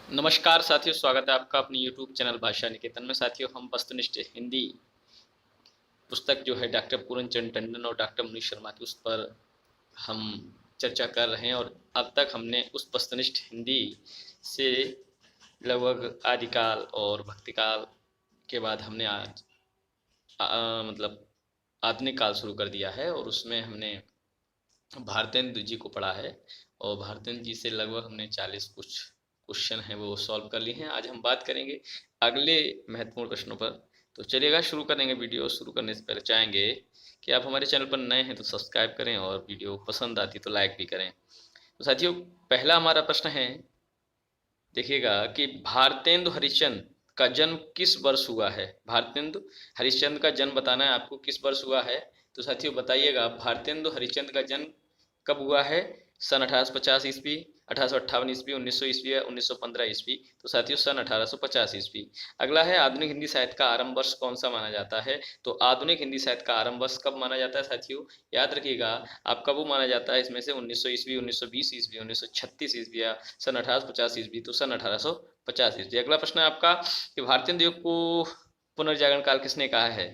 नमस्कार साथियों, स्वागत है आपका अपने YouTube चैनल भाषा निकेतन में। साथियों, हम वस्तुनिष्ठ हिंदी पुस्तक जो है डॉक्टर पूरनचंद टंडन और डॉक्टर मनीष शर्मा की, उस पर हम चर्चा कर रहे हैं। और अब तक हमने उस वस्तुनिष्ठ हिंदी से लगभग आदिकाल और भक्तिकाल के बाद हमने आज मतलब आधुनिक काल शुरू कर दिया है, और उसमें हमने भारतेंदु जी को पढ़ा है। और भारतेंदु जी से लगभग हमने 40 कुछ क्वेश्चन हैं वो सॉल्व कर लिए हैं। आज हम बात करेंगे अगले महत्वपूर्ण प्रश्नों पर। तो चलिएगा शुरू करेंगे। वीडियो शुरू करने से पहले चाहेंगे कि आप हमारे चैनल पर नए हैं तो सब्सक्राइब करें, और वीडियो पसंद आती तो लाइक भी करें। तो साथियों, पहला हमारा प्रश्न है, देखिएगा कि भारतेंदु हरिश्चंद्र का जन्म किस वर्ष हुआ है। भारतेंदु हरिश्चंद्र का जन्म बताना है आपको, किस वर्ष हुआ है। तो साथियों बताइएगा, भारतेंदु हरिश्चंद्र का जन्म कब हुआ है। सन 1850 ईस्वी, 1858 ईस्वी, 1900 ईस्वी या 1915 ईस्वी। तो साथियों सन 1850 ईस्वी। अगला है, आधुनिक हिंदी साहित्य का आरंभ वर्ष कौन सा माना जाता है। तो आधुनिक हिंदी साहित्य का आरंभ वर्ष कब माना जाता है साथियों, याद रखिएगा आपका वो माना जाता है इसमें से 1900 ईस्वी, 1920 ईस्वी, 1936 ईस्वी या सन 1850 ईस्वी। तो सन 1850 ईस्वी। अगला प्रश्न है आपका कि भारतीय युग को पुनर्जागरण काल किसने कहा है।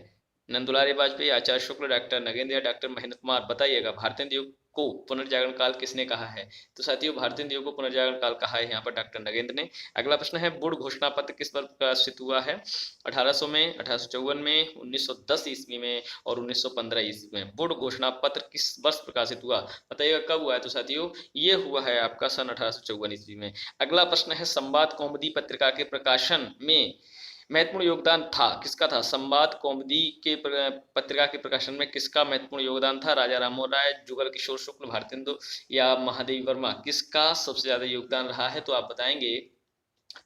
नंदुलारी वाजपेयी, आचार्य शुक्ल, डॉक्टर नगेंद्र या डॉक्टर महेंद्र कुमार। बताइएगा भारतीय युग को पुनर्जागरण काल किसने कहा है। तो साथियों भारतीय युग को पुनर्जागरण काल कहा है यहाँ पर डॉक्टर नगेंद्र ने। अगला प्रश्न है, वुड घोषणा पत्र किस वर्ष प्रकाशित हुआ है। 1800 में, 1854 में, 1910 ईस्वी में और 1915 ईस्वी में। वुड घोषणा पत्र किस वर्ष प्रकाशित हुआ, बताइएगा कब हुआ है। तो साथियों ये हुआ है आपका सन 1854 ईस्वी में। अगला प्रश्न है, संवाद कौमुदी पत्रिका के प्रकाशन में महत्वपूर्ण योगदान था, किसका था। संवाद कौमुदी के पत्रिका के प्रकाशन में किसका महत्वपूर्ण योगदान था। राजा राममोहन राय, जुगल किशोर शुक्ल, भारतेंदु या महादेवी वर्मा। किसका सबसे ज्यादा योगदान रहा है, तो आप बताएंगे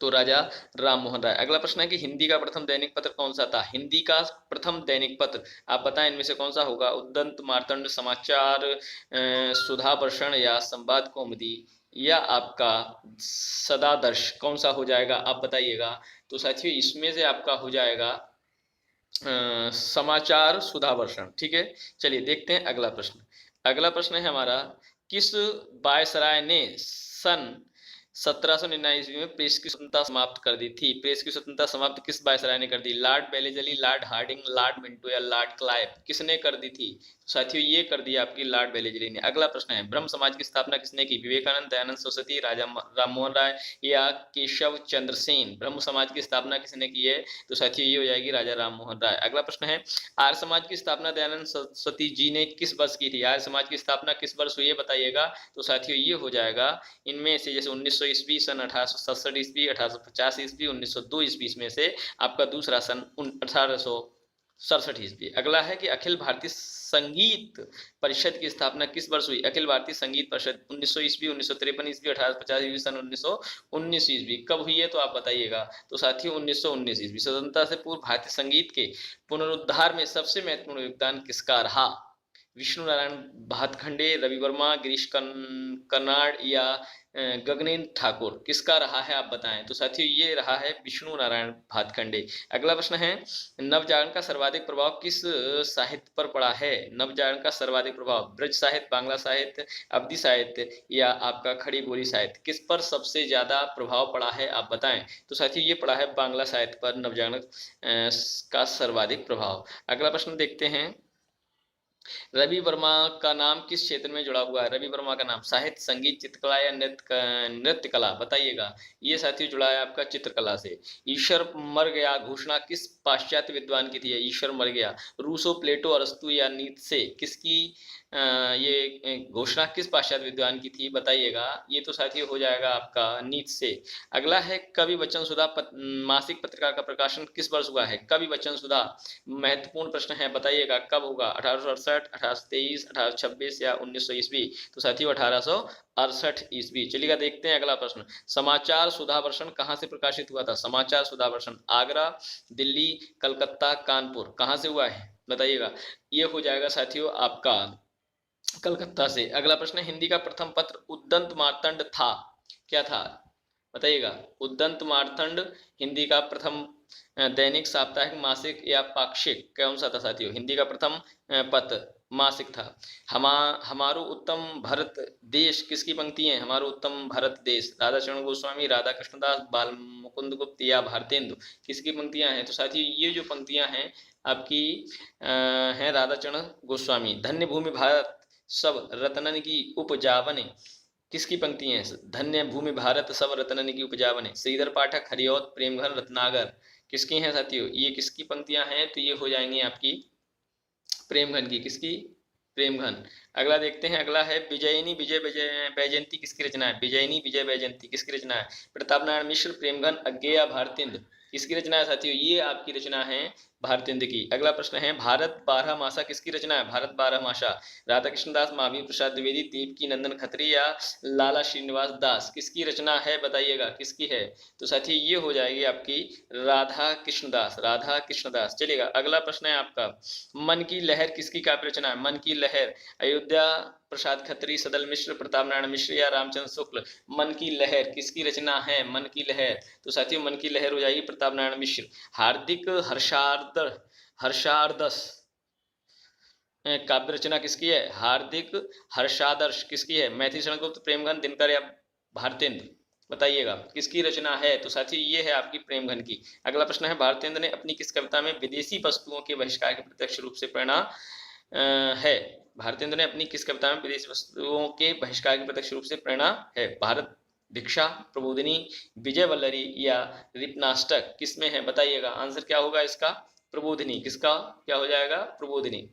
तो राजा राममोहन राय। अगला प्रश्न है कि हिंदी का प्रथम दैनिक पत्र कौन सा था। हिंदी का प्रथम दैनिक पत्र आप बताएं इनमें से कौन सा होगा। उद्दंत, मार्तंड, समाचार, सुधावर्षण या संवाद कौमुदी या आपका सदादर्श, कौन सा हो जाएगा आप बताइएगा। तो साथियों इसमें से आपका हो जाएगा समाचार सुधावर्षण। ठीक है, चलिए देखते हैं अगला प्रश्न। अगला प्रश्न है हमारा, किस वायसराय ने सन 1799 ईस्वी में प्रेस की स्वतंत्रता समाप्त कर दी थी। प्रेस की स्वतंत्रता समाप्त किस वायसराय ने कर दी। Lord Wellesley, lord Hardinge, lord Minto या लॉर्ड क्लाइव, किसने कर दी थी। तो साथियों ये कर दी आपकी लॉर्ड बेलेजली ने। अगला प्रश्न है, ब्रह्म समाज की स्थापना किसने की। विवेकानंद, दयानंद सरस्वती, राजा राममोहन राय या केशव चंद्र सेन। ब्रह्म समाज की स्थापना किसने की है। तो साथियों ये हो जाएगी राजा राममोहन राय। अगला प्रश्न है, आर्य समाज की स्थापना दयानंद सरस्वती जी ने किस वर्ष की थी। आर्य समाज की स्थापना किस वर्ष हुई है बताइएगा। तो साथियों ये हो जाएगा इनमें से, जैसे 1900 ईस्वी, सन 1867 ईस्वी, 1850 ईस्वी, 1902 ईस्वी में से आपका दूसरा सन 1867 ईस्वी। अगला है कि अखिल भारतीय संगीत परिषद की स्थापना किस वर्ष हुई। अखिल भारतीय संगीत परिषद 1900 ईस्वी, 1953 ईस्वी, 1850 ईस्वी, सन 1919 ईस्वी। कब हुई है तो आप बताइएगा। तो साथियों 1919 ईस्वी। स्वतंत्रता से पूर्व भारतीय संगीत के पुनरुद्धार में सबसे महत्वपूर्ण योगदान किसका रहा। विष्णु नारायण भातखंडे, रवि वर्मा, गिरीश कर्नाड या गगनेंद्र ठाकुर, किसका रहा है आप बताएं। तो साथियों ये रहा है विष्णु नारायण भातखंडे। अगला प्रश्न है, नवजागरण का सर्वाधिक प्रभाव किस साहित्य पर पड़ा है। नवजागरण का सर्वाधिक प्रभाव ब्रज साहित्य, बांग्ला साहित्य, अवधी साहित्य या आपका खड़ी बोली साहित्य, किस पर सबसे ज्यादा प्रभाव पड़ा है आप बताएं। तो साथियों ये पड़ा है बांग्ला साहित्य पर नवजागरण का सर्वाधिक प्रभाव। अगला प्रश्न देखते हैं, रवि वर्मा का नाम किस क्षेत्र में जुड़ा हुआ है। रवि वर्मा का नाम साहित्य, संगीत, चित्रकला या नृत्य कला, बताइएगा। ये साथियों जुड़ा है आपका चित्रकला से। ईश्वर मर गया घोषणा किस पाश्चात्य विद्वान की थी। ईश्वर मर गया रूसो, प्लेटो, अरस्तु या नीत्शे, किसकी ये घोषणा किस पाश्चात्य विद्वान की थी बताइएगा। ये तो साथियों हो जाएगा आपका नीत्शे। अगला है, कवि वचन सुधा मासिक पत्रिका का प्रकाशन किस वर्ष हुआ है। कवि वचन सुधा महत्वपूर्ण प्रश्न है, बताइएगा कब होगा। 1868, 1823, 1826 या 1900 ईस्वी। तो साथियों 1868 ईस्वी। चलिएगा देखते हैं अगला प्रश्न, समाचार सुधावर्षण कहाँ से प्रकाशित हुआ था। समाचार सुधावर्षण आगरा, दिल्ली, कलकत्ता, कानपुर, कहाँ से हुआ है बताइएगा। ये हो जाएगा साथियों आपका कलकत्ता से। अगला प्रश्न है, हिंदी का प्रथम पत्र उद्दंत मार्तंड था, क्या था बताइएगा। उद्दंत मार्तंड हिंदी का प्रथम दैनिक, साप्ताहिक, मासिक या पाक्षिक, कौन सा था साथियों। हिंदी का प्रथम पत्र मासिक था। हमारो उत्तम भरत देश किसकी पंक्ति है? हमारो उत्तम भरत देश, राधा चरण गोस्वामी, राधा कृष्णदास, बाल मुकुंद गुप्त या भारतेंदु, किसकी पंक्तियां हैं? तो साथियों ये जो पंक्तियां हैं आपकी हैं राधा चरण गोस्वामी। धन्य भूमि भारत सब रत्नन की उपजावने, किसकी पंक्ति है? धन्य भूमि भारत सब रत्नन की उपजावने। श्रीधर पाठक, हरिऔध, प्रेमघन, रत्नागर, किसकी हैं साथियों? ये किसकी पंक्तियां हैं? तो ये हो जाएंगी आपकी प्रेमघन की। किसकी? प्रेमघन। अगला देखते हैं, अगला है विजयिनी विजय वैजयंती किसकी रचना है? विजयिनी विजय वैजयंती किसकी रचना है? प्रताप नारायण मिश्र, प्रेमघन, अज्ञेय, भारतेंदु, किसकी रचना है साथियों? ये आपकी रचना है भारतेंदु की। अगला प्रश्न है भारत बारह मासा किसकी रचना है? भारत बारह मासा राधा कृष्णदास, महावीर प्रसाद द्विवेदी, देवकी नंदन खत्री या लाला श्रीनिवास दास, किसकी रचना है? बताइएगा किसकी है? तो साथियों ये हो जाएगी आपकी राधा कृष्णदास, राधा कृष्णदास। चलिएगा अगला प्रश्न है आपका, मन की लहर किसकी काव्य रचना है? मन की लहर अयोध्या प्रसाद खत्री, सदल मिश्र, प्रताप नारायण मिश्र या रामचंद्र शुक्ल, मन की लहर किसकी रचना है? मन की लहर। तो साथियों मन की लहर हो जाएगी प्रताप नारायण मिश्र। हार्दिक हर्षार्दस काव्य रचना किसकी है? हार्दिक हर्षादर्श किसकी है? मैथिली शरण गुप्त, प्रेमघन, दिनकर या भारतेंदु, बताइएगा किसकी रचना है? तो साथियों ये है आपकी प्रेमघन की। अगला प्रश्न है भारतेंदु ने अपनी किस कविता में विदेशी वस्तुओं के बहिष्कार की प्रत्यक्ष रूप से प्रेरणा है? भारतेंदु ने अपनी किस कविता में विदेशी वस्तुओं के बहिष्कार की प्रत्यक्ष रूप से प्रेरणा है? भारत भिक्षा, प्रबोधिनी, विजय वल्लरी या रिपनाष्टक, किसमें है? बताइएगा आंसर क्या होगा इसका? प्रबोधिनी। किसका क्या हो जाएगा? प्रबोधिनी।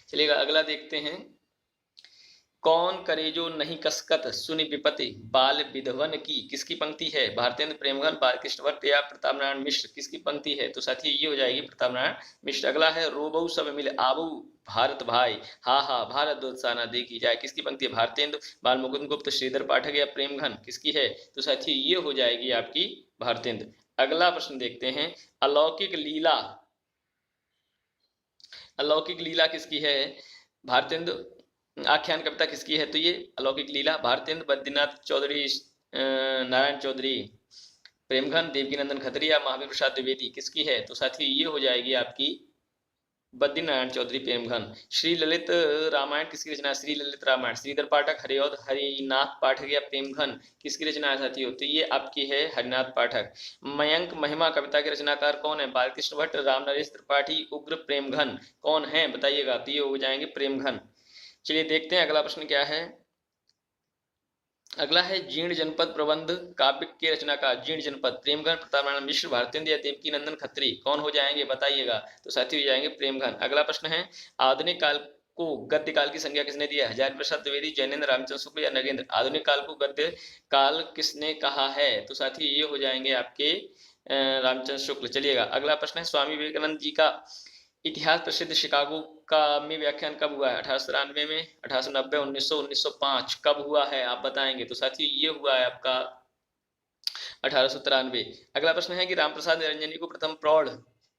चलिएगा अगला देखते हैं, कौन करे जो नहीं कसकत सुनि विपति बाल विधवन की, किसकी पंक्ति है? भारतेंद्र, प्रेमघन, बालकृष्ण भट्ट या प्रताप नारायण मिश्र, किसकी पंक्ति है? तो साथियों ये हो जाएगी प्रताप नारायण मिश्र। अगला है रोबऊ सब मिले आबू भारत भाई, हा हा भारत दोत्साना देखी जाए, किसकी पंक्ति है? भारतेंद्र, बाल मुकुंद गुप्त, श्रीधर पाठक या प्रेमघन, किसकी है? तो साथियों ये हो जाएगी आपकी भारतेंद्र। अगला प्रश्न देखते हैं, अलौकिक लीला, अलौकिक लीला किसकी है? भारतेंदु। आख्यान कविता किसकी है? तो ये अलौकिक लीला। भारतेंदु, बद्रीनाथ चौधरी, नारायण चौधरी, प्रेमघन, देवकीनंदन खत्री या महावीर प्रसाद द्विवेदी, किसकी है? तो साथियों ये हो जाएगी आपकी बद्री नारायण चौधरी, प्रेमघन। श्री ललित रामायण किसकी रचना है? श्री ललित रामायण श्रीधर पाठक, हरिऔध, हरिनाथ पाठक या प्रेमघन, किसकी रचना है साथियों? तो ये आपकी है हरिनाथ पाठक। मयंक महिमा कविता के रचनाकार कौन है? बालकृष्ण भट्ट, राम नरेश त्रिपाठी, उग्र, प्रेमघन, कौन है? बताइएगा। तो ये हो जाएंगे प्रेमघन। चलिए देखते हैं अगला प्रश्न क्या है। अगला है जीर्ण जनपद प्रबंध काव्य के रचनाकार, जीर्ण जनपद, प्रेमघन, प्रताप नारायण मिश्र, भारतेंद्र या देवकी नंदन खत्री, कौन हो जाएंगे? बताइएगा। तो साथियों हो जाएंगे प्रेमघन। अगला प्रश्न है, आधुनिक काल को गद्य काल की संज्ञा किसने दिया? हजारी प्रसाद द्विवेदी, जैनेन्द्र, रामचंद्र शुक्ल या नगेंद्र, आधुनिक काल को गद्य काल किसने कहा है? तो साथियों ये हो जाएंगे आपके रामचंद्र शुक्ल। चलिएगा अगला प्रश्न है, स्वामी विवेकानंद जी का इतिहास प्रसिद्ध शिकागो का में व्याख्यान कब हुआ है? 1893 में, 1890, 1900, 1905, कब हुआ है आप बताएंगे? तो साथियों ये हुआ है आपका 1893। अगला प्रश्न है कि रामप्रसाद निरंजनी को प्रथम प्रौढ़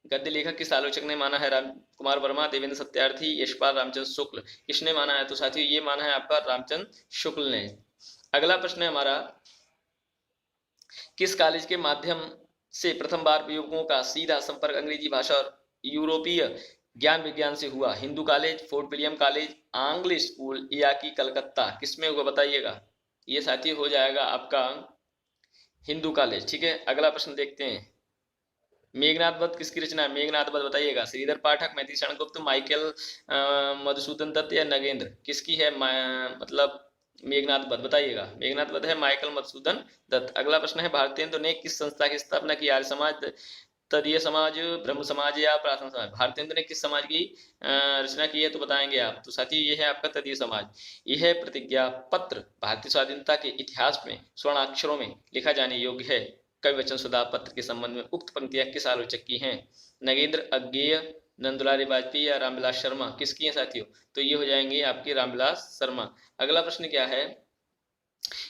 गद्य लेखक किस आलोचक ने माना है? राम कुमार वर्मा, देवेंद्र सत्यार्थी, यशपाल, रामचंद्र शुक्ल, किसने माना है? तो साथियों ये माना है आपका रामचंद्र शुक्ल ने। अगला प्रश्न है हमारा, किस कॉलेज के माध्यम से प्रथम बार युवकों का सीधा संपर्क अंग्रेजी भाषा और यूरोपीय ज्ञान विज्ञान से हुआ? Hindu college, fort William college, आंग्ल स्कूल या कि कलकत्ता, किसमें होगा? बताइएगा। ये साथी हो जाएगा आपका हिंदू कॉलेज। ठीक है अगला प्रश्न देखते हैं, मेघनाथ वध किसकी रचना है? मेघनाथ वध बताइएगा। श्रीधर पाठक, मैथिली शरण गुप्त, माइकल मधुसूदन दत्त या नगेंद्र, किसकी है मतलब मेघनाथ वध? बताइएगा। मेघनाथ वध है माइकल मधुसूदन दत्त। अगला प्रश्न है, भारतेंदु ने किस संस्था की स्थापना की? आर्य समाज, तदीय समाज, ब्रह्म समाज या प्रार्थना समाज? भारतेंदु ने किस समाज की रचना की है? तो बताएंगे आप। तो साथियों ये है आपका तदीय समाज। यह प्रतिज्ञा पत्र भारतीय स्वाधीनता के इतिहास में स्वर्णाक्षरों में लिखा जाने योग्य है। कवि वचन सुधा पत्र के संबंध में उक्त पंक्तियां किस आलोचक की हैं? नगेंद्र, अज्ञेय, नंदुलारी वाजपेयी या रामविलास शर्मा, किसकी हैं साथियों? तो ये हो जाएंगे आपके रामविलास शर्मा। अगला प्रश्न क्या है,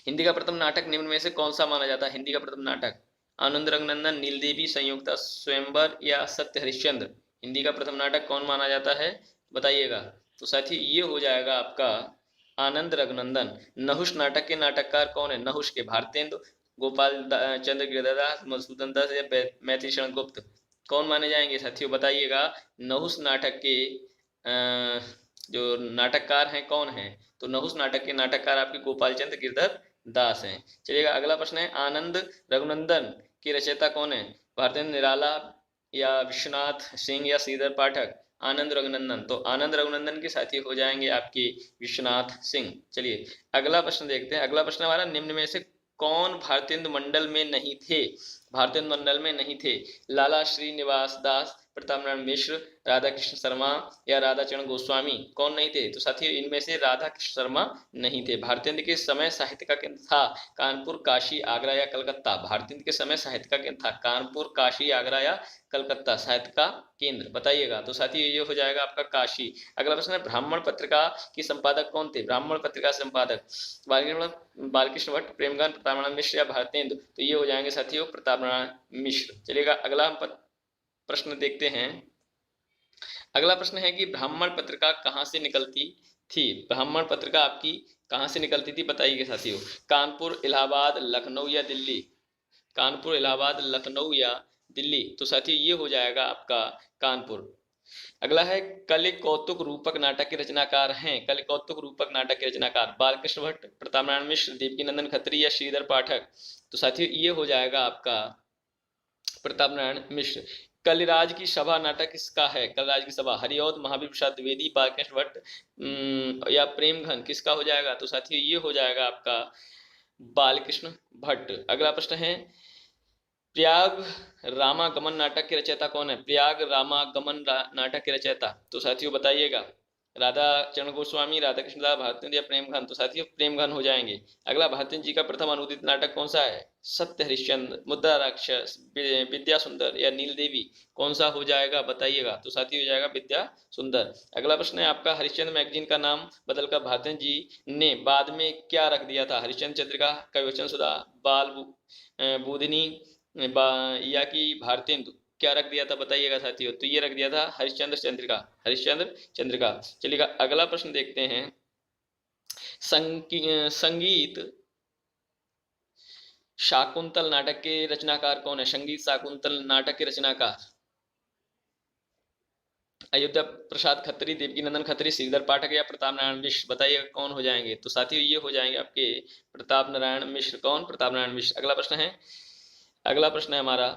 हिंदी का प्रथम नाटक निम्न में से कौन सा माना जाता है? हिंदी का प्रथम नाटक आनंद रंगनंदन, नीलदेवी, संयुक्ता स्वयंवर या सत्य हरिश्चंद्र, हिंदी का प्रथम नाटक कौन माना जाता है? बताइएगा। तो साथी ये हो जाएगा आपका आनंद रघुनंदन। नहुष नाटक के नाटककार कौन है? नहुष के भारतेंदु, गोपाल चंद्र गिरदास, मधुसूदन दास या मैथिली शरण गुप्त, कौन माने जाएंगे साथियों? बताइएगा। नहुष नाटक के जो नाटककार हैं कौन हैं, तो नहुस नाटक के नाटककार आपके गोपाल चंद्र गिरधर दास हैं। चलिएगा अगला प्रश्न है, आनंद रघुनंदन की रचयिता कौन है, भारतेंद्र निराला या विश्वनाथ सिंह या श्रीधर पाठक। आनंद रघुनंदन, तो आनंद रघुनंदन के साथी हो जाएंगे आपके विश्वनाथ सिंह। चलिए अगला प्रश्न देखते हैं। अगला प्रश्न हमारा, निम्न में से कौन भारतेंदु मंडल में नहीं थे, भारतेंदु मंडल में नहीं थे, लाला श्रीनिवास दास, प्रताप नारायण मिश्र, राधा कृष्ण शर्मा या राधा चरण गोस्वामी, कौन नहीं थे, तो साथियों इनमें से राधा कृष्ण शर्मा नहीं थे। भारतेंदु के समय साहित्य का केंद्र था कानपुर, काशी, आगरा या कलकत्ता। भारतेंदु के समय साहित्य का केंद्र था कानपुर, काशी, आगरा या कलकत्ता, साहित्य का केंद्र बताइएगा, तो साथियों ये हो जाएगा आपका काशी। अगला प्रश्न है, ब्राह्मण पत्रिका की संपादक कौन थे, ब्राह्मण पत्रिका संपादक बालकृष्ण भट्ट, प्रेमगन, प्रताप नारायण मिश्र या भारतेंदु, तो ये हो जाएंगे साथियों प्रताप नारायण मिश्र। चलिएगा अगला प्रश्न देखते हैं। अगला प्रश्न है कि ब्राह्मण पत्रिका कहाँ से निकलती थी, ब्राह्मण पत्रिका आपकी कहाँ से निकलती थी बताइए साथियों, कानपुर, इलाहाबाद, लखनऊ या दिल्ली, कानपुर, इलाहाबाद, लखनऊ या दिल्ली, तो साथियों ये हो जाएगा आपका कानपुर। अगला है, कलि कौतुक रूपक नाटक के रचनाकार हैं, कलि कौतुक रूपक नाटक के रचनाकार बालकृष्ण भट्ट, प्रताप नारायण मिश्र, देवकी नंदन खत्री या श्रीधर पाठक, तो साथियों ये हो जाएगा आपका प्रताप नारायण मिश्र। कलिराज की सभा नाटक किसका है, कलिराज की सभा हरिऔध, महावीर प्रसाद द्विवेदी, बालकृष्ण भट्ट या प्रेमघन, किसका हो जाएगा, तो साथियों ये हो जाएगा आपका बालकृष्ण भट्ट। अगला प्रश्न है, प्रयाग रामागमन नाटक के रचयिता कौन है, प्रयाग रामागमन नाटक के रचयिता, तो साथियों बताइएगा, राधा चरण गोस्वामी, राधा कृष्णदास, भारतेंदु या प्रेमघन, तो साथियों प्रेमघन हो जाएंगे। अगला, भारतेंदु जी का प्रथम अनुदित नाटक कौन सा है, सत्य हरिश्चंद्र, मुद्रा राक्षस, विद्या सुंदर या नील देवी, कौन सा हो जाएगा बताइएगा, तो साथियों हो जाएगा विद्या सुंदर। अगला प्रश्न है आपका, हरिश्चंद्र मैगजीन का नाम बदलकर भारतेंदु जी ने बाद में क्या रख दिया था, हरिश्चंद्र चंद्रिका, कविवचन सुधा, बाल बोधिनी या कि भारतेंदु, क्या रख दिया था बताइएगा साथियों, तो ये रख दिया था हरिश्चंद्र चंद्रिका, हरिश्चंद्र चंद्रिका। चलिएगा अगला प्रश्न देखते हैं, संगीत शाकुंतल नाटक के रचनाकार कौन है, संगीत शाकुंतल नाटक के रचनाकार अयोध्या प्रसाद खत्री, देवकी नंदन खत्री, श्रीधर पाठक या प्रताप नारायण मिश्र, बताइएगा कौन हो जाएंगे, तो साथियों ये हो जाएंगे आपके प्रताप नारायण मिश्र। कौन, प्रताप नारायण मिश्र। अगला प्रश्न है, अगला प्रश्न है हमारा,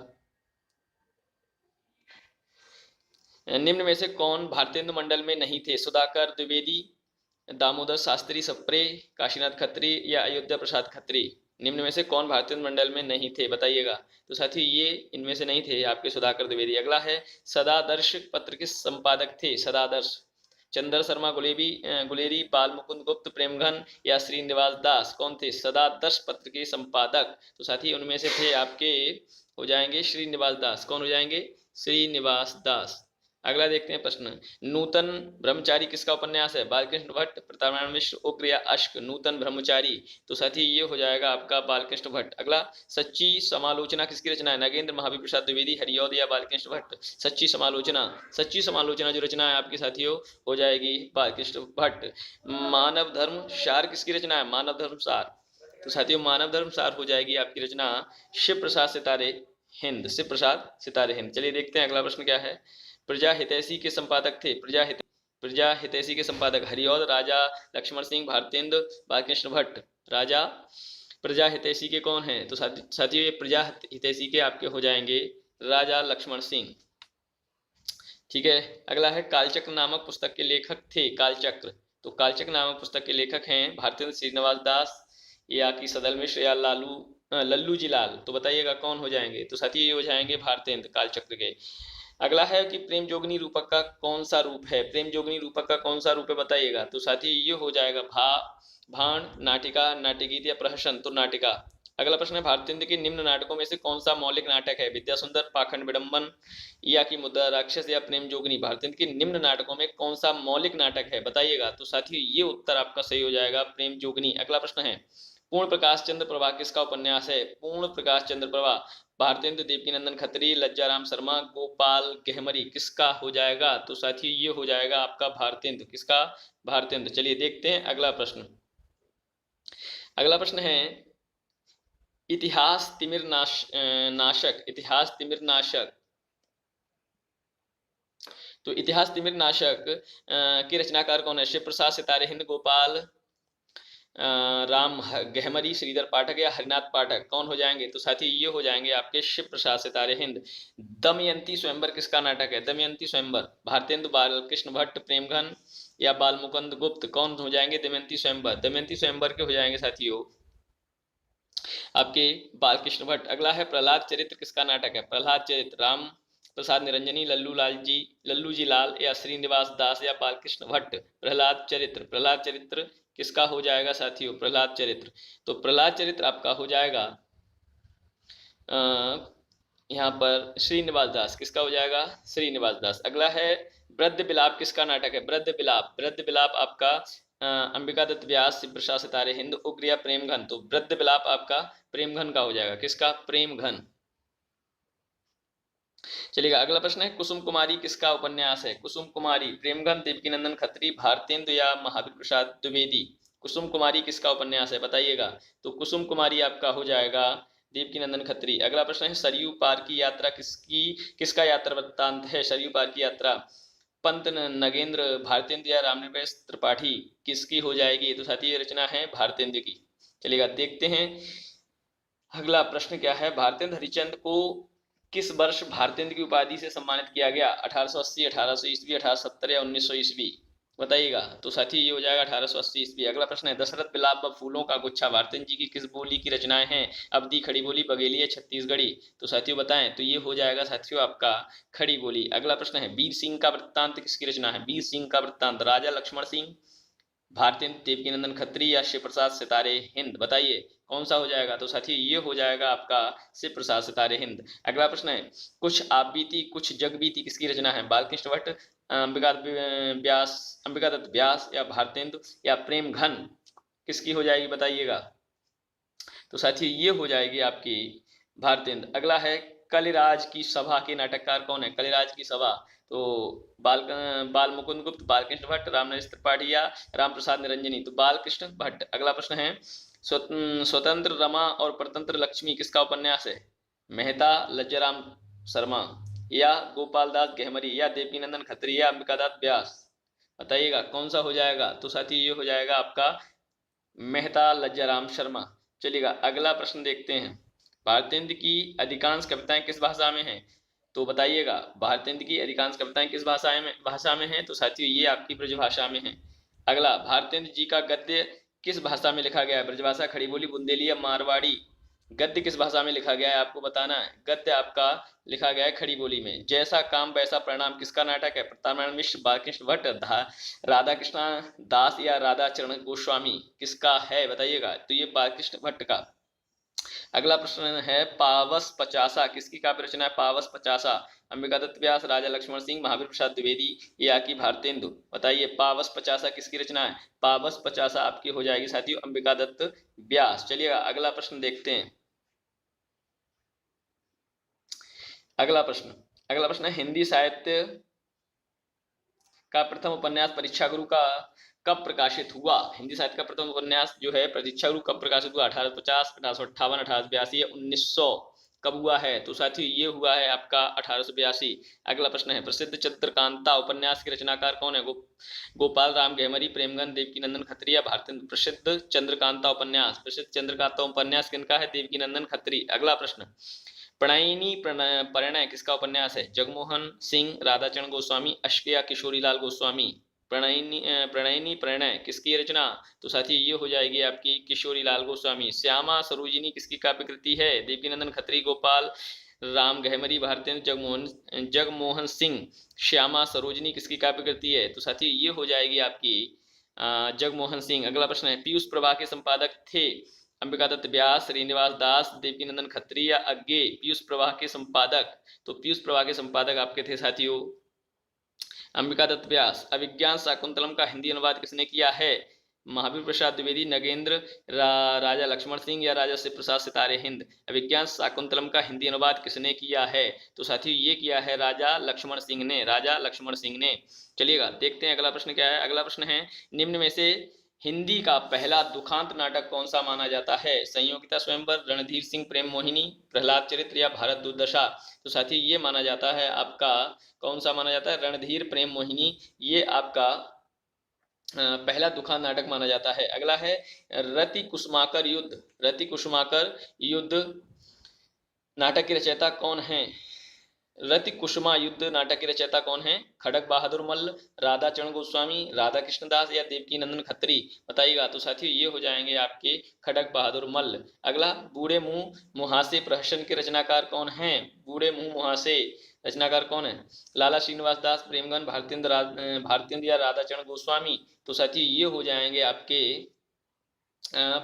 निम्न में से कौन भारतेंदु मंडल में नहीं थे, सुधाकर द्विवेदी, दामोदर शास्त्री सप्रे, काशीनाथ खत्री या अयोध्या प्रसाद खत्री, निम्न में से कौन भारतेंदु मंडल में नहीं थे बताइएगा, तो साथियों ये इनमें से नहीं थे आपके सुधाकर द्विवेदी। अगला है, सदादर्श पत्र के संपादक थे, सदादर्श चंद्र शर्मा गुलेरी, बाल मुकुंद गुप्त, प्रेमघन या श्रीनिवास दास, कौन थे, सदादर्श पत्र के संपादक, तो साथी उनमें से थे आपके हो जाएंगे श्रीनिवास दास, कौन हो जाएंगे, श्रीनिवास दास। अगला देखते हैं प्रश्न, नूतन ब्रह्मचारी किसका उपन्यास है, बालकृष्ण भट्ट, प्रताप नारायण मिश्र, उग्र या अश्क, नूतन ब्रह्मचारी, तो साथी ये हो जाएगा आपका बालकृष्ण भट्ट। अगला, सच्ची समालोचना किसकी रचना है, नगेंद्र, महावीर प्रसाद द्विवेदी, हरिऔध या बालकृष्ण भट्ट, सच्ची समालोचना, सच्ची समालोचना जो रचना है आपकी साथियों हो जाएगी बालकृष्ण भट्ट। मानव धर्म सार किसकी रचना है, मानव धर्म सार, तो साथियों मानव धर्म सार हो जाएगी आपकी रचना शिव प्रसाद सितारे हिंद, शिव प्रसाद सितारे हिंद। चलिए देखते हैं अगला प्रश्न क्या है, प्रजा हितैषी के संपादक थे, प्रजा हितैषी के संपादक हरिऔध, राजा लक्ष्मण सिंह, भारतेंदु, बालकृष्ण भट्ट, राजा प्रजा हितैषी के कौन हैं, तो साथियों ये प्रजा हितैषी के आपके हो जाएंगे राजा लक्ष्मण सिंह। ठीक है, अगला है, कालचक्र नामक पुस्तक के लेखक थे, कालचक्र, तो कालचक्र नामक पुस्तक के लेखक हैं भारतेंदु श्रीनिवास दास या कि सदल मिश्र या लल्लू जी लाल, तो बताइएगा कौन हो जाएंगे, तो साथियों ये हो जाएंगे भारतेंदु कालचक्र के। अगला है कि प्रेम जोगनी रूपक का कौन सा रूप है, प्रेम जोगनी रूपक का कौन सा रूप है बताइएगा, तो साथी ये हो जाएगा भाण, नाटिका, नाट्यगीत या प्रहसन, तो नाटिका। अगला प्रश्न है, भारतेंदु के निम्न नाटकों में से कौन सा मौलिक नाटक है, विद्या सुंदर, पाखंड विडंबन या कि मुद्रा राक्षस या प्रेम जोगनी, भारतेंदु के निम्न नाटकों में कौन सा मौलिक नाटक है बताइएगा, तो साथियों ये उत्तर आपका सही हो जाएगा प्रेम जोगनी। अगला प्रश्न है, पूर्ण प्रकाश चंद्र प्रभा किसका उपन्यास है, पूर्ण प्रकाश चंद्र प्रभा भारतेंदु, देवकी नंदन खत्री, लज्जाराम शर्मा, गोपाल गहमरी, किसका हो जाएगा, तो साथियों ये हो जाएगा आपका भारतेंदु, किसका, भारतेंदु। चलिए देखते हैं अगला प्रश्न। अगला प्रश्न है, इतिहास तिमिर नाशक, इतिहास तिमिर नाशक तो इतिहास तिमिर नाशक के रचनाकार कौन है? शिव प्रसाद, सितारे हिंद, गोपाल राम गहमरी, श्रीधर पाठक या हरिनाथ पाठक? कौन हो जाएंगे? तो साथी ये हो जाएंगे आपके शिव प्रसाद, सितारे हिंद। दमयंती स्वयंवर किसका नाटक है? दमयंती स्वयंवर भारतेंदु, बालकृष्ण भट्ट, प्रेमघन या बालमुकुंद गुप्त? कौन हो जाएंगे? दमयंती स्वयंवर। दमयंती स्वयंवर के हो जाएंगे साथियों आपके बालकृष्ण भट्ट। अगला है प्रहलाद चरित्र किसका नाटक है? प्रहलाद चरित्र राम प्रसाद निरंजनी, लल्लू जी लाल या श्रीनिवास दास या बालकृष्ण भट्ट? प्रहलाद चरित्र किसका हो जाएगा साथियों? प्रहलाद चरित्र। तो प्रहलाद चरित्र आपका हो जाएगा यहाँ पर श्रीनिवास दास। किसका हो जाएगा? श्रीनिवास दास। अगला है वृद्ध बिलाप किसका नाटक है? वृद्ध बिलाप आपका अंबिका दत्त व्यास, शिव प्रसाद, सितारे हिंद, उग्र या प्रेमघन? तो वृद्ध बिलाप आपका प्रेमघन का हो जाएगा। किसका? प्रेमघन। चलिएगा, अगला प्रश्न है कुसुम कुमारी किसका उपन्यास है? कुसुम कुमारी प्रेमघन, देवकीनंदन खत्री, भारतेंदु या महावीर प्रसाद द्विवेदी? कुसुम कुमारी किसका उपन्यास है बताइएगा? तो कुसुम कुमारी आपका हो जाएगा देवकीनंदन खत्री। अगला प्रश्न है सरयू पार की यात्रा किसका यात्रा वृत्तांत है? सरयू पार की यात्रा पंत नगेंद्र, भारतेंदु या रामनिवास त्रिपाठी? किसकी हो जाएगी? तो साथी ये रचना है भारतेंदु की। चलिएगा देखते हैं अगला प्रश्न क्या है। भारतेंदु हरिश्चंद्र को किस वर्ष भारतेंदु की उपाधि से सम्मानित किया गया? 1880, 1800 ईस्वी, 1870 या 1900 ईस्वी? बताइएगा। तो साथी ये हो जाएगा 1880 ईस्वी। अगला प्रश्न है दशरथ बिलाप व फूलों का गुच्छा भारतेंदु जी की किस बोली की रचनाएं हैं? अवधी, खड़ी बोली, बघेली या छत्तीसगढ़ी? तो साथियों बताएं। तो ये हो जाएगा साथियों आपका खड़ी बोली। अगला प्रश्न है वीर सिंह का वृत्तांत किसकी रचना है? वीर सिंह का वृत्तांत राजा लक्ष्मण सिंह, भारतेंदु, देवकीनंदन खत्री या शिव प्रसाद, सितारे हिंद? बताइए कौन सा हो जाएगा? तो साथी ये हो जाएगा आपका शिव प्रसाद, सितारे हिंद। अगला प्रश्न है कुछ आप बीती कुछ जग बीती किसकी रचना है? बालकृष्ण भट्ट, अंबिका दत्त व्यास या भारतेंदु या प्रेमघन? किसकी हो जाएगी बताइएगा? तो साथी ये हो जाएगी आपकी भारतेंदु। अगला है कलिराज की सभा के नाटककार कौन है? कलिराज की सभा तो बाल मुकुंद गुप्त, बालकृष्ण भट्ट, रामनरेश त्रिपाठी या राम प्रसाद निरंजनी? तो बालकृष्ण भट्ट। अगला प्रश्न है स्वतंत्र रमा और परतंत्र लक्ष्मी किसका उपन्यास है? मेहता, लज्जाराम शर्मा या गोपाल दास गहमरी या देवकीनंदन खत्री या अंबिका दास व्यास? बताइएगा कौन सा हो जाएगा? तो साथी ये हो जाएगा आपका मेहता लज्जाराम शर्मा। चलिएगा अगला प्रश्न देखते हैं। भारतेंदु की अधिकांश कविताएं किस भाषा में हैं? तो बताइएगा भारतेंदु की अधिकांश कविताएं किस भाषा में हैं? तो साथियों ये आपकी ब्रजभाषा में है। अगला भारतेंदु जी का गद्य किस भाषा में लिखा गया है? ब्रजभाषा, खड़ी बोली, बुंदेली या मारवाड़ी? गद्य किस भाषा में लिखा गया है आपको बताना है। गद्य आपका लिखा गया है खड़ी बोली में। जैसा काम वैसा परिणाम किसका नाटक है? प्रतापनारायण मिश्र, बालकृष्ण भट्ट, राधा कृष्णा दास या राधा चरण गोस्वामी? किसका है बताइएगा? तो ये बालकृष्ण भट्ट का। अगला प्रश्न है पावस पचासा किसकी काव्य रचना है? पावस पचासा अंबिका दत्त व्यास, राजा लक्ष्मण सिंह, महावीर प्रसाद द्विवेदी या की भारतेंदु? बताइए पावस पचासा किसकी रचना है? पावस पचासा आपकी हो जाएगी साथियों अंबिका दत्त व्यास। चलिएगा अगला प्रश्न देखते हैं। अगला प्रश्न है हिंदी साहित्य का प्रथम उपन्यास परीक्षा गुरु का कब प्रकाशित हुआ? हिंदी साहित्य का प्रथम उपन्यास जो है परीक्षा गुरु कब प्रकाशित हुआ? 1850, 1858, 1882 या 1900? कब हुआ है? तो साथियों ये हुआ है आपका 1882। अगला प्रश्न है प्रसिद्ध चंद्रकांता उपन्यास के रचनाकार कौन है? गोपाल राम गहमरी, प्रेमगन, देवकीनंदन खत्री या भारतेंदु? प्रसिद्ध चंद्रकांता उपन्यास किनका है? देवकीनंदन खत्री। अगला प्रश्न प्रणयिनी परिणय किसका उपन्यास है? जगमोहन सिंह, राधाचरण गोस्वामी, अश्क या किशोरीलाल गोस्वामी? प्रणयिनी परिणय किसकी रचना? तो साथी ये हो जाएगी आपकी किशोरीलाल गोस्वामी। श्यामा सरोजिनी किसकी काव्य कृति है? देवकीनंदन खत्री, गोपाल राम गहमरी, भारतेंदु, जगमोहन सिंह। श्यामा सरोजिनी किसकी काव्य कृति है? तो साथी ये हो जाएगी आपकी जगमोहन सिंह। अगला प्रश्न है पीयूष प्रभा के संपादक थे अंबिका दत्त व्यास, श्रीनिवास दास, देवकीनंदन खत्री या अज्ञे? पीयूष प्रवाह के संपादक, तो पीयूष प्रवाह के संपादक आपके थे साथियों अंबिका दत्त व्यास। अभिज्ञान शाकुंतलम का हिंदी अनुवाद किसने किया है? महावीर प्रसाद द्विवेदी, नगेंद्र, राजा लक्ष्मण सिंह या राजा शिव प्रसाद, सितारे हिंद? अभिज्ञान शाकुंतलम का हिंदी अनुवाद किसने किया है? तो साथियों ये किया है राजा लक्ष्मण सिंह ने। चलिएगा देखते हैं अगला प्रश्न क्या है। अगला प्रश्न है निम्न में से हिंदी का पहला दुखांत नाटक कौन सा माना जाता है? संयोगिता स्वयंवर, रणधीर सिंह प्रेम मोहिनी, प्रहलाद चरित्र या भारत दुर्दशा? तो साथी ये माना जाता है आपका, कौन सा माना जाता है? रणधीर प्रेम मोहिनी, ये आपका पहला दुखांत नाटक माना जाता है। अगला है रति कुसुमाकर युद्ध। रति कुसुमाकर युद्ध नाटक के रचयिता कौन है? रति कुसुमा युद्ध नाटक के रचयिता कौन है? खड़क बहादुर मल्ल, राधा चरण गोस्वामी, राधा कृष्णदास या देवकी नंदन खत्री? बताइएगा। तो साथियों ये हो जाएंगे आपके खड़क बहादुर मल्ल। अगला, बूढ़े मुंह मुहासे प्रहसन के रचनाकार कौन है? बूढ़े मुंह मुहासे रचनाकार कौन है? लाला श्रीनिवास दास, प्रेमगन, भारतेंद्र या राधा चरण गोस्वामी? तो साथियों ये हो जाएंगे आपके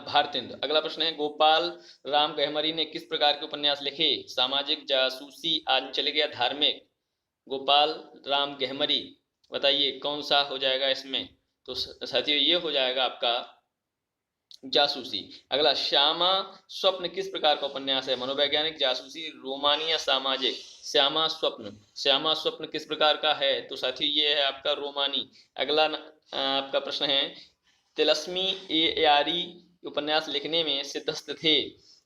भारतेंद्र। अगला प्रश्न है, गोपाल राम गहमरी ने किस प्रकार के उपन्यास लिखे? सामाजिक, जासूसी, आंचलिक या धार्मिक? गोपाल राम गहमरी, बताइए कौन सा हो जाएगा इसमें? तो साथियों ये हो जाएगा आपका जासूसी। अगला, श्यामा स्वप्न किस प्रकार का उपन्यास है? मनोवैज्ञानिक, जासूसी, रोमानी या सामाजिक? श्यामा स्वप्न, श्यामा स्वप्न किस प्रकार का है? तो साथियों ये है आपका रोमानी। अगला आपका प्रश्न है, तिलस्मी ए यारी उपन्यास लिखने में सिद्धस्त थे?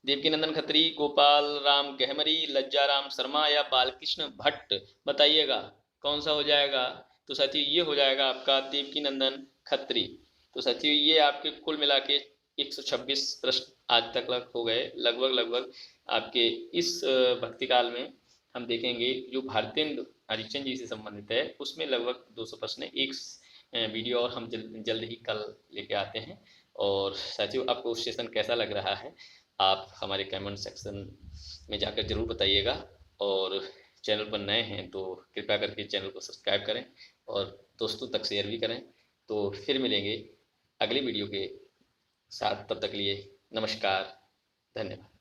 देवकीनंदन खत्री, गोपाल राम गहमरी, लज्जा राम शर्मा या बालकृष्ण भट्ट? बताइएगा कौन सा हो जाएगा? तो साथियों ये हो जाएगा आपका देवकीनंदन खत्री। तो साथियों ये आपके कुल मिला के 126 प्रश्न आज तक हो गए लगभग आपके इस भक्ति काल में। हम देखेंगे जो भारतेंदु हरिश्चंद्र जी से संबंधित है उसमें लगभग 200 प्रश्न। एक वीडियो और हम जल्द ही कल लेके आते हैं। और साथियों आपको सेशन कैसा लग रहा है आप हमारे कमेंट सेक्शन में जाकर जरूर बताइएगा। और चैनल पर नए हैं तो कृपया करके चैनल को सब्सक्राइब करें और दोस्तों तक शेयर भी करें। तो फिर मिलेंगे अगली वीडियो के साथ, तब तक लिए नमस्कार, धन्यवाद।